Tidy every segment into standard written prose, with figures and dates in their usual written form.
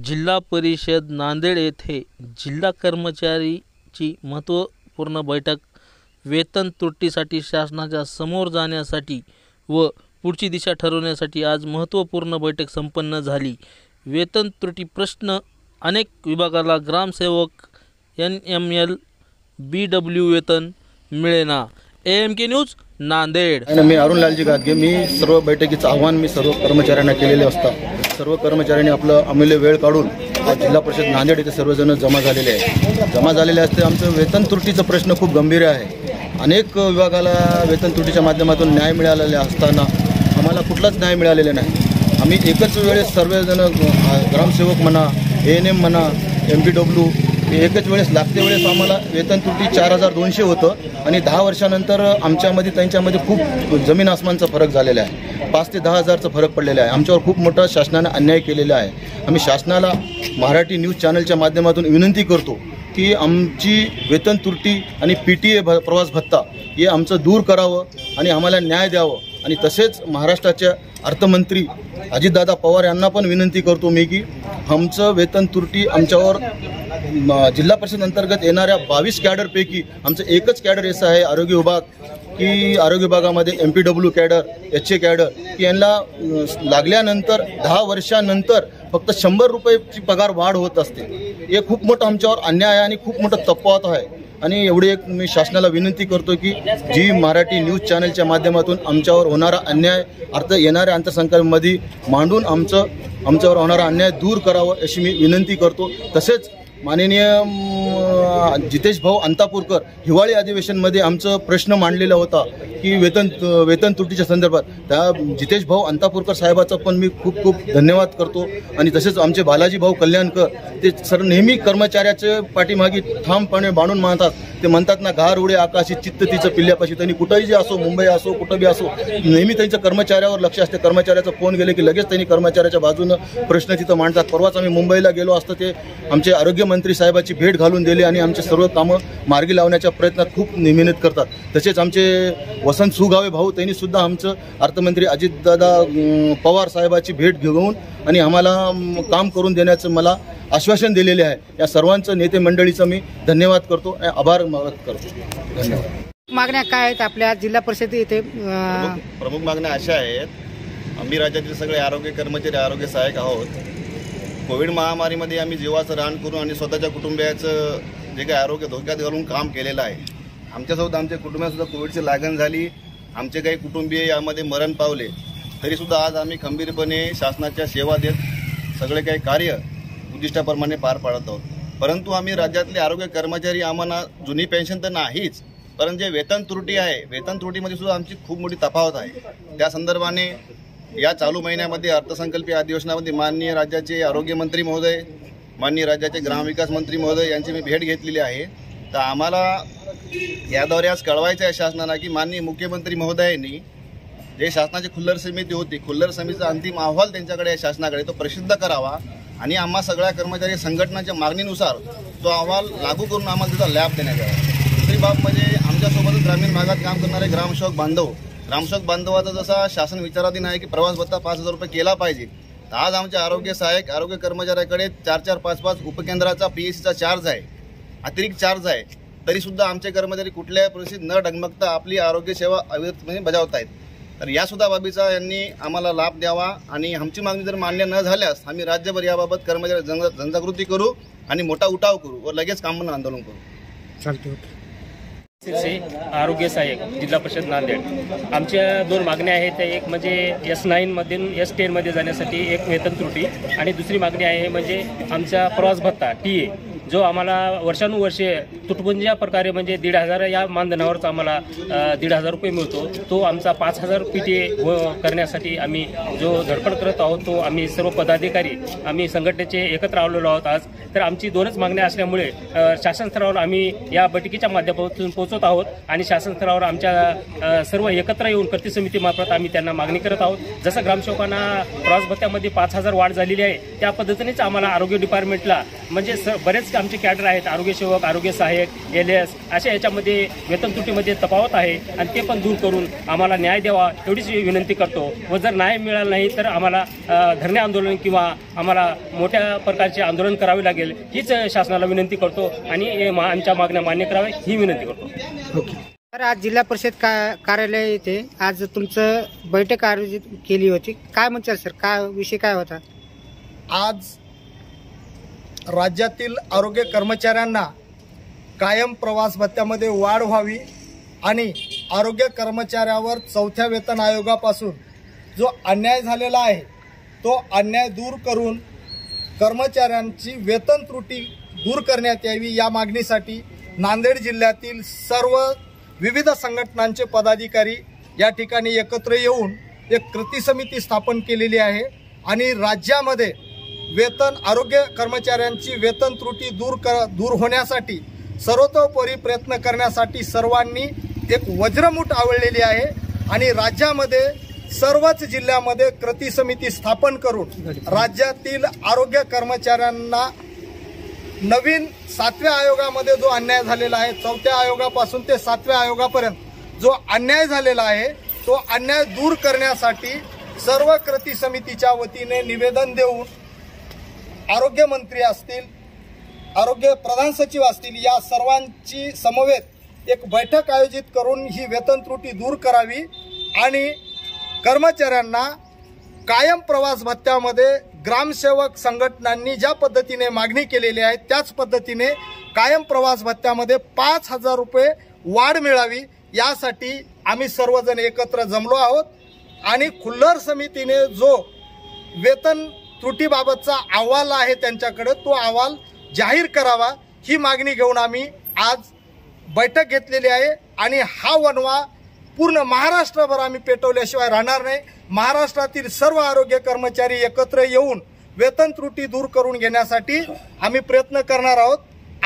जिल्हा परिषद नांदेड येथे जिल्हा कर्मचारीची महत्त्वपूर्ण बैठक वेतन त्रुटीसाठी शासनाच्या समोर जाण्यासाठी व पुढची दिशा ठरवण्यासाठी आज महत्त्वपूर्ण बैठक संपन्न झाली। वेतन त्रुटी प्रश्न अनेक विभागाला ग्रामसेवक NML BW वेतन मिळेना। AMK news Nanded. मी अरुण लालजी गादगे। मी सर्व बैठकीचं आव्हान मी सर्व कर्मचाऱ्यांना केलेले असता। सर्व कर्मचाऱ्यांनी आपलं अमूल्य वेळ काढून जिल्हा परिषद नांदेड येथे सर्वजण जमा झालेले असते। आमचं वेतन त्रुटीचा प्रश्न खूप गंभीर आहे। अनेक विभागाला वेतन त्रुटीच्या माध्यमातून न्याय मिळालेले असताना आम्हाला कुठलाच न्याय मिळालेला नाही। आम्ही एकच वेळेस सर्वजण ग्रामसेवक म्हणा, ANM म्हणा, MPW एकच वेळेस लागते वेळेस आम्हाला वेतन त्रुटी 4200 होतं आणि 10 वर्षानंतर आमच्यामध्ये त्यांच्यामध्ये खूप जमीन आसमानचा फरक झालेला आहे। 5 ते 10 हजारचा फरक पडलेला आहे। आमच्यावर खूप मोठा शासनाने अन्याय केलेला आहे। आम्ही शासनाला मराठी न्यूज चॅनलच्या माध्यमातून विनंती करतो की आमची वेतन त्रुटी आणि PTA प्रवास भत्ता हे आमचं दूर करावं आणि आम्हाला न्याय द्यावं। आणि तसेच महाराष्ट्राच्या अर्थमंत्री अजितदादा पवार यांना पण विनंती करतो मी की आमचं वेतन त्रुटी आमच्यावर जिल्हा परिषद अंतर्गत येणाऱ्या 22 कॅडरपैकी आमचं एकच कॅडर असं आहे आरोग्य विभाग की आरोग्य विभागामध्ये MPW कॅडर, HA कॅडर की यांना लागल्यानंतर 10 वर्षानंतर फक्त 100 रुपयाची पगार वाढ होत असते। हे खूप मोठं आमच्यावर अन्याय आहे आणि खूप मोठं तफावत आहे। आणि एवढी एक मी शासनाला विनंती करतो की जी मराठी न्यूज चॅनलच्या माध्यमातून आमच्यावर होणारा अन्याय येणाऱ्या अर्थसंकल्पामध्ये मांडून आमच्यावर होणारा अन्याय दूर करावा अशी मी विनंती करतो। तसेच माननीय जितेश भाऊ अंतापूरकर हिवाळी अधिवेशनमध्ये आमचा प्रश्न मांडलेला होता की वेतन त्रुटीच्या संदर्भात त्या जितेश भाऊ अंतापूरकर साहेबाचा पण मी खूप खूप धन्यवाद करतो। आणि तसेच आमचे बालाजी भाऊ कल्याणकर ते सर नेहमी कर्मचाऱ्याचे पाठीमागे ठामपणे बांधून मानतात। ते म्हणतात ना, घार उडे आकाशी चित्त तिचं पिल्ल्यापाशी। त्यांनी कुठंही जे असो, मुंबई असो, कुठं बी असो, नेहमी त्यांचं कर्मचाऱ्यावर लक्ष असते। कर्मचाऱ्याचा फोन गेले की लगेच त्यांनी कर्मचाऱ्याच्या बाजूनं प्रश्न तिथं मांडतात। परवाच आम्ही मुंबईला गेलो असतो, ते आमचे आरोग्यमंत्री साहेबाची भेट घालून दिली आणि आमचे सर्व कामं मार्गी लावण्याच्या प्रयत्नात खूप मेहनत करतात। तसेच आमचे वसंत सुगावे भाऊ त्यांनी सुद्धा आमचं अर्थमंत्री अजितदादा पवार साहेबाची भेट घेऊन आणि आम्हाला काम करून देण्याचं मला आश्वासन दिलेले आहे। या सर्वांचं नेते मंडळीचं मी धन्यवाद करतो, आभार व्यक्त करतो। धन्यवाद। मागण्या काय आहेत आपल्या जिल्हा परिषद येथे? प्रमुख मागण्या अशा आहेत, आम्ही राज्यातील सगळे आरोग्य कर्मचारी, आरोग्य सहाय्यक आहोत। कोविड महामारीमध्ये आम्ही जीवाचं रान करून आणि स्वतःच्या कुटुंबियाचं जे काही आरोग्य धोक्यात घालून काम केलेलं आहे। आमच्यासोबत आमच्या कुटुंबासुद्धा कोविडची लागण झाली, आमचे काही कुटुंबीय यामध्ये मरण पावले, तरीसुद्धा आज आम्ही खंबीरपणे शासनाच्या सेवा देत सगळे काही कार्य उद्दिष्टाप्रमाणे पार पाडत आहोत। परंतु आम्ही राज्यातले आरोग्य कर्मचारी, आम्हाला जुनी पेन्शन तर नाहीच, परंतु जे वेतन त्रुटी आहे, वेतन त्रुटीमध्ये सुद्धा आमची खूप मोठी तफावत आहे। त्या संदर्भाने या चालू महिन्यामध्ये अर्थसंकल्पीय अधिवेशनामध्ये माननीय राज्याचे आरोग्यमंत्री महोदय, माननीय राज्याचे ग्रामविकास मंत्री महोदय यांची मी भेट घेतलेली आहे। तर आम्हाला याद्वारे आज कळवायचं आहे शासनाला की माननीय मुख्यमंत्री महोदयांनी जे शासनाची खुल्लर समिती होती, खुल्लर समितीचा अंतिम अहवाल त्यांच्याकडे शासनाकडे तो प्रसिद्ध करावा आणि आम्हा सगळ्या कर्मचारी संघटनाच्या मागणीनुसार तो अहवाल लागू करून आम्हाला त्याचा लाभ देण्यात यावा। दुसरी बाब म्हणजे आमच्यासोबतच ग्रामीण भागात काम करणारे ग्रामसेवक बांधवाचा जसा शासन विचाराधीन आहे की प्रवास भत्ता 5000 रुपये केला पाहिजे, तर आज आमच्या आरोग्य सहाय्यक, आरोग्य कर्मचाऱ्याकडे 4-4, 5-5 उपकेंद्राचा PSCचा चार्ज आहे, अतिरिक्त चार्ज आहे, तरीसुद्धा आमचे कर्मचारी कुठल्याही परिस्थितीत न डगमगता आपली आरोग्य सेवा अविरतपणे बजावत आहेत। तर यासुद्धा बाबीचा यांनी आम्हाला लाभ द्यावा आणि आमची मागणी जर मान्य न झाल्यास आम्ही राज्यभर याबाबत कर्मचारी जनजागृती करू आणि मोठा उठाव करू व लगेच काम बंद आंदोलन करू। चालते। आरोग्य सहाय्यक जिल्हा परिषद नांदेड। आमच्या 2 मागण्या आहेत। एक म्हणजे S9 मधून S10 मध्ये जाण्यासाठी एक वेतन त्रुटी आणि दुसरी मागणी आहे म्हणजे आमचा प्रवास भत्ता TA जो आम्हाला वर्षानुवर्षे तुटपुंज्या प्रकारे म्हणजे 1,500 या मानधनावरच आम्हाला 1,500 रुपये मिळतो, तो आमचा 5,000 PTA करण्यासाठी आम्ही जो धडपड करत आहोत, तो आम्ही सर्व पदाधिकारी आम्ही संघटनेचे एकत्र आलेलो आहोत आज। तर आमची 2च मागण्या असल्यामुळे शासन स्तरावर आम्ही या बैठकीच्या माध्यमातून पोहोचत आहोत आणि शासन स्तरावर आमच्या सर्व एकत्र येऊन कृती समितीमार्फत आम्ही त्यांना मागणी करत आहोत। जसं ग्रामसेवकांना प्रवास भत्त्यामध्ये 5,000 वाढ झालेली आहे, त्या पद्धतीनेच आम्हाला आरोग्य डिपार्टमेंटला म्हणजे बरेच आमचे कॅडर आहेत, आरोग्यसेवक, आरोग्य सहाय्यक, LS अशा याच्यामध्ये वेतन त्रुटीमध्ये तफावत आहे आणि ते पण दूर करून आम्हाला न्याय द्यावा एवढीच विनंती करतो. व जर न्याय मिळाला नाही तर आम्हाला धरणे आंदोलन किंवा आम्हाला मोठ्या प्रकारचे आंदोलन करावे लागेल हीच शासनाला विनंती करतो आणि आमच्या मागण्या मान्य कराव्या ही विनंती करतो. तर आज जिल्हा परिषद कार्यालय येथे आज तुमचं बैठक आयोजित केली होती. काय म्हणतात सर, काय विषय काय होता? आज राज्यातील आरोग्य कर्मचाऱ्यांना कायम प्रवास भत्त्यामध्ये वाढ व्हावी आणि आरोग्य कर्मचाऱ्यावर 4थ्या वेतन आयोगापासून जो अन्याय झालेला आहे तो अन्याय दूर करून कर्मचाऱ्यांची वेतन त्रुटी दूर करण्यात यावी या मागणीसाठी नांदेड जिल्ह्यातील सर्व विविध संघटनांचे पदाधिकारी या ठिकाणी एकत्र येऊन एक कृती समिती स्थापन केलेली आहे आणि राज्यामध्ये आरोग्य कर्मचाऱ्यांची वेतन त्रुटी दूर होण्यासाठी सर्वतोपरी प्रयत्न करण्यासाठी सर्वांनी एक वज्रमूठ आवळलेली आहे आणि राज्यामध्ये सर्वच जिल्ह्यामध्ये कृती समिती स्थापन करून राज्यातील आरोग्य कर्मचाऱ्यांना नवीन 7व्या आयोगामध्ये जो अन्याय झालेला आहे, 4थ्या आयोगापासून ते 7व्या आयोगापर्यंत जो अन्याय झालेला आहे तो अन्याय दूर करण्यासाठी सर्व कृती समितीच्या वतीने निवेदन देऊन आरोग्यमंत्री असतील, आरोग्य प्रधान सचिव असतील या सर्वांची समवेत एक बैठक आयोजित करून ही वेतन त्रुटी दूर करावी आणि कर्मचाऱ्यांना कायम प्रवास भत्त्यामध्ये ग्रामसेवक संघटनांनी ज्या पद्धतीने मागणी केलेली आहे त्याच पद्धतीने कायम प्रवास भत्त्यामध्ये 5,000 रुपये वाढ मिळावी यासाठी आम्ही सर्वजण एकत्र जमलो आहोत आणि खुल्लर समितीने जो वेतन त्रुटीबाबतचा अहवाल आहे त्यांच्याकडे तो अहवाल जाहीर करावा ही मागणी घेऊन आम्ही आज बैठक घेतलेली आहे आणि हा वणवा पूर्ण महाराष्ट्रभर आम्ही पेटवल्याशिवाय राहणार नाही. महाराष्ट्रातील सर्व आरोग्य कर्मचारी एकत्र येऊन वेतन त्रुटी दूर करून घेण्यासाठी आम्ही प्रयत्न करणार आहोत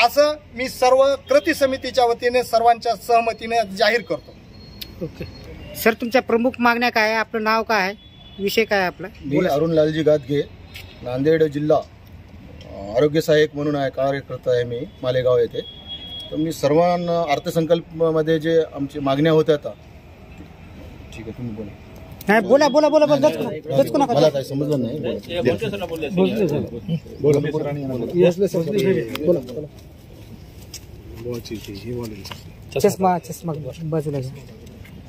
असं मी सर्व कृती समितीच्या वतीने सर्वांच्या सहमतीने जाहीर करतो. ओके सर, तुमच्या प्रमुख मागण्या काय आहे, आपलं नाव काय आहे, विषय काय आहे आपला? मी अरुण लालजी गादगे, नांदेड जिल्हा आरोग्य सहाय्यक म्हणून कार्यकर्ता आहे मी मालेगाव येथे. तर मी सर्वांना अर्थसंकल्पामध्ये जे आमची मागण्या होत्या आता ठीक आहे तुम्ही बोला. नाही बोला बोला बोला मला काय समजलं नाही. चष्मा चष्मा बाजूला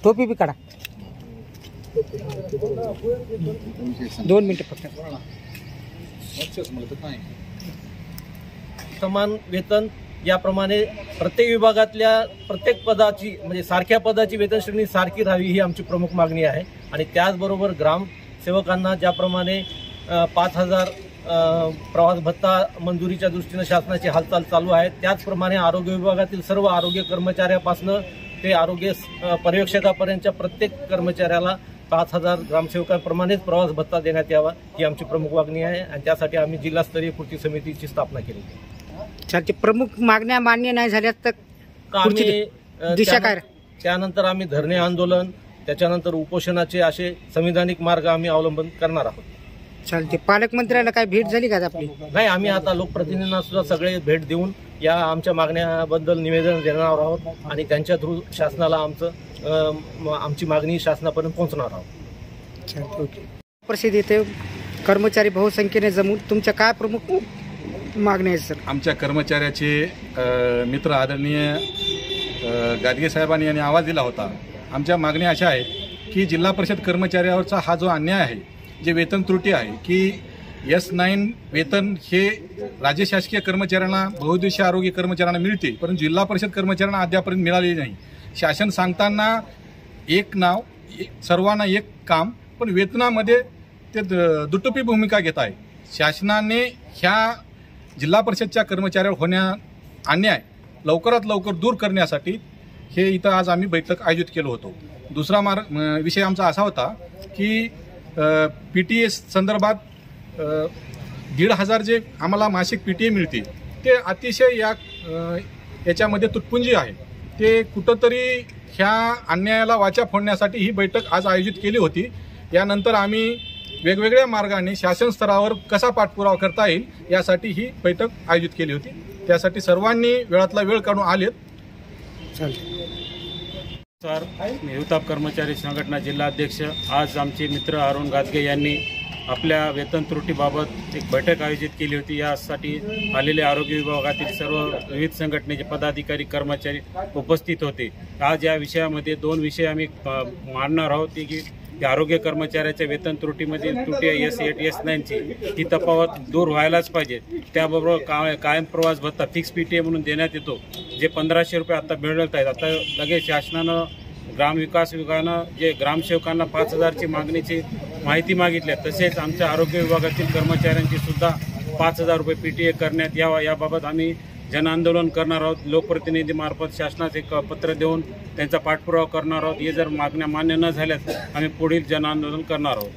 टोपी बी काढा. 2 मिनिटं फक्त. समान वेतन याप्रमाणे प्रत्येक विभागातल्या प्रत्येक पदाची म्हणजे सारख्या पदाची वेतन श्रेणी सारखी राहावी ही आमची प्रमुख मागणी आहे आणि त्याचबरोबर ग्रामसेवकांना ज्याप्रमाणे 5,000 प्रवास भत्ता मंजुरीच्या दृष्टीने शासनाची हालचाल चालू आहे त्याचप्रमाणे आरोग्य विभागातील सर्व आरोग्य कर्मचाऱ्यापासून ते आरोग्य पर्यवेक्षकापर्यंतच्या प्रत्येक कर्मचाऱ्याला 5,000 ग्रामसेवकांप्रमाणेच प्रवास भत्ता देण्यात यावा ही आमची प्रमुख मागणी आहे आणि त्यासाठी आम्ही जिल्हास्तरीय कृती समितीची स्थापना केली. प्रमुख मागण्या मान्य नाही झाल्या तर दिशा काय? त्यानंतर आम्ही धरणे आंदोलन त्याच्यानंतर उपोषणाचे असे संविधानिक मार्ग आम्ही अवलंबन करणार आहोत. चालते. पालकमंत्र्याला काय भेट झाली का आपली? नाही, आम्ही आता लोकप्रतिनिधींना सुद्धा सगळे भेट देऊन या आमच्या मागण्याबद्दल निवेदन देणार आहोत आणि त्यांच्या थ्रू शासनाला आमची मागणी शासनापर्यंत पोहोचणार आहोत. परिषद येथे कर्मचारी बहुसंख्येने जमून तुमच्या काय प्रमुख मागण्या आहेत सर? आमच्या कर्मचाऱ्याचे मित्र आदरणीय गादगे साहेबांनी यांनी आवाज दिला होता. आमच्या मागण्या अशा आहेत की जिल्हा परिषद कर्मचाऱ्यावरचा हा जो अन्याय आहे, जे वेतन त्रुटी आहे की S9 वेतन हे राज्य शासकीय कर्मचाऱ्यांना बहुउद्देशीय आरोग्य कर्मचाऱ्यांना मिळते, परंतु जिल्हा परिषद कर्मचाऱ्यांना अद्यापर्यंत मिळालेली नाही. शासन सांगताना एक नाव सर्वांना एक काम, पण वेतनामध्ये ते दुटोपी भूमिका घेत आहे. शासनाने ह्या जिल्हा परिषदच्या कर्मचाऱ्यावर होण्याचा अन्याय लवकरात लवकर दूर करण्यासाठी हे इथं आज आम्ही बैठक आयोजित केलं होतं. दुसरा विषय आमचा असा होता की PTA संदर्भात 1,500 जे आम्हाला मासिक PTA मिळते ते अतिशय याच्यामध्ये तुटपुंजी आहे. ते कुठंतरी ह्या अन्यायाला वाचा फोडण्यासाठी ही बैठक आज आयोजित केली होती. यानंतर आम्ही वेगवेगळ्या मार्गाने शासन स्तरावर कसा पाठपुरावा करता येईल यासाठी ही बैठक आयोजित केली होती. त्यासाठी सर्वांनी वेळातला वेळ काढून आलेत. हिवताप कर्मचारी संघटना जिल्हाध्यक्ष आज आमचे मित्र अरुण गादगे यांनी आपल्या वेतन त्रुटीबाबत एक बैठक आयोजित केली होती. यासाठी आलेले आरोग्य विभागातील सर्व विविध संघटनेचे पदाधिकारी कर्मचारी उपस्थित होते. आज या विषयामध्ये 2 विषय आम्ही मांडणार आहोत की आरोग्य कर्मचाऱ्याच्या वेतन त्रुटीमध्ये त्रुटी S8 S9ची ही तफावत दूर व्हायलाच पाहिजे. त्याबरोबर कायम प्रवास भत्ता फिक्स PTA म्हणून देण्यात येतो, जे 1500 रुपये आता मिळत आहेत. आता लगेच शासनानं ग्रामविकास विभागानं जे ग्रामसेवकांना 5000ची मागणीची माहिती मागितली, तसेच आमच्या आरोग्य विभागातील कर्मचाऱ्यांची सुद्धा 5000 रुपये PTA करण्यात यावा. याबाबत आम्ही जनआंदोलन करणार आहोत. लोकप्रतिनिधीमार्फत शासनास एक पत्र देऊन त्यांचा पाठपुरावा करणार आहोत. हे जर मागण्या मान्य न झाल्यास आम्ही पुढील जनआंदोलन करणार आहोत.